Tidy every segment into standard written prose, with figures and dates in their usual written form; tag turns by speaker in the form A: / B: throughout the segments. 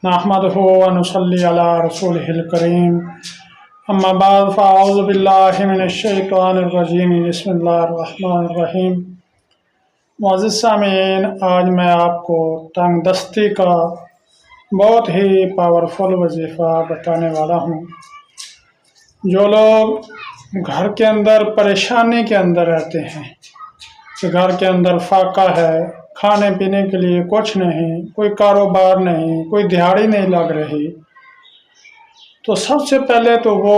A: नहमदुहु व नुसल्ली अला रसूलिहिल करीम अम्मा बाद फ़अऊज़ु बिल्लाहि मिनश शैतानिर रजीम बिस्मिल्लाहिर रहमानिर रहीम। मुअज़्ज़िज़ सामीन, आज मैं आपको तंगदस्ती का बहुत ही पावरफुल वजीफ़ा बताने वाला हूँ। जो लोग घर के अंदर परेशानी के अंदर रहते हैं कि घर के अंदर फाका है, खाने पीने के लिए कुछ नहीं, कोई कारोबार नहीं, कोई दिहाड़ी नहीं लग रही, तो सबसे पहले तो वो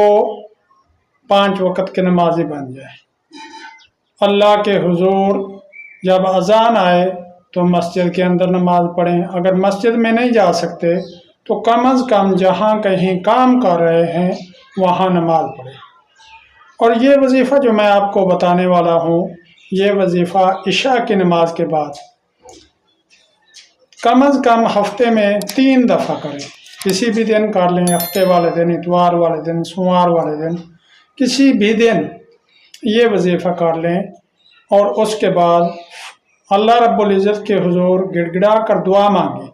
A: 5 वक़्त के नमाजी बन जाए। अल्लाह के हुजूर जब अज़ान आए तो मस्जिद के अंदर नमाज पढ़ें। अगर मस्जिद में नहीं जा सकते तो कम अज़ कम जहाँ कहीं काम कर रहे हैं वहाँ नमाज पढ़ें। और ये वजीफ़ा जो मैं आपको बताने वाला हूँ, ये वजीफ़ा इशा की नमाज के बाद कम अज़ कम हफ्ते में 3 दफ़ा करें। किसी भी दिन कर लें, हफ्ते वाले दिन, इतवार वाले दिन, सोमवार वाले दिन, किसी भी दिन ये वजीफ़ा कर लें। और उसके बाद अल्लाह रब्बुल इज़्ज़त के हुजूर गिड़गिड़ा कर दुआ मांगे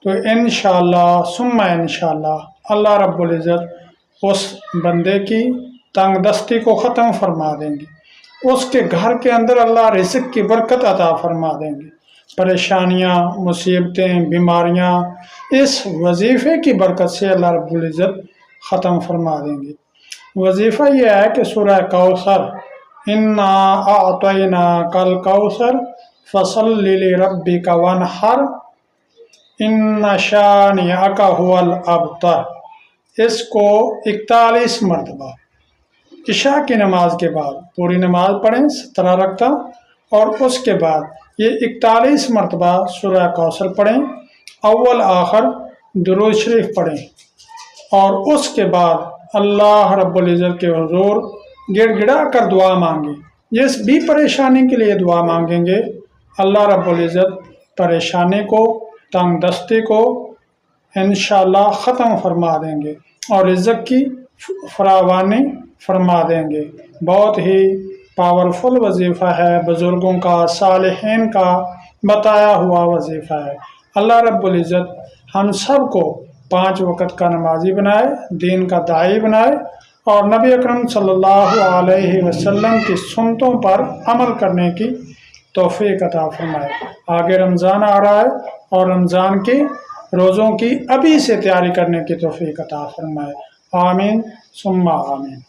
A: तो इंशाअल्लाह सुम्मा इंशाअल्लाह अल्लाह रब्बुल इज़्ज़त उस बंदे की तंगदस्ती को ख़त्म फरमा देंगे। उसके घर के अंदर अल्लाह रिज़्क़ की बरकत अता फरमा देंगे। परेशानियाँ, मुसीबतें, बीमारियाँ इस वजीफ़े की बरकत से अल्लाह रब्बुल इज़्ज़त ख़त्म फरमा देंगे। वजीफ़ा यह है कि सूरह कौसर, इन्ना अअतैना कल कौसर फसल्लि लिरब्बिका वन्हर इन्ना शानिअका हुवल अबतर, इसको 41 मरतबा इशा की नमाज के बाद पूरी नमाज पढ़ें 17 रकअत, और उसके बाद ये 41 मरतबा सूरह कौसर पढ़ें, अव्वल आखिर दुरूद शरीफ पढ़ें। और उसके बाद अल्लाह रब्बुल इज़्ज़त के हुजूर गिड़गिड़ा कर दुआ मांगे। जिस भी परेशानी के लिए दुआ मांगेंगे अल्लाह रब्बुल इज़्ज़त परेशानी को, तंगदस्ती को इंशाअल्लाह ख़त्म फरमा देंगे और रिज़्क़ की फरावानी फरमा देंगे। बहुत ही पावरफुल वजीफ़ा है, बुज़ुर्गों का, सालिहीन का बताया हुआ वजीफ़ा है। अल्लाह रब्बुल इज़्ज़त हम सब को 5 वक़्त का नमाजी बनाए, दीन का दाई बनाए और नबी अकरम सल्लल्लाहु अलैहि वसल्लम की सुन्नतों पर अमल करने की तौफ़ीक़ अता फरमाए। आगे रमज़ान आ रहा है और रमज़ान के रोज़ों की अभी से तैयारी करने की तौफ़ीक़ अता फरमाए। आमीन सुम्मा आमीन।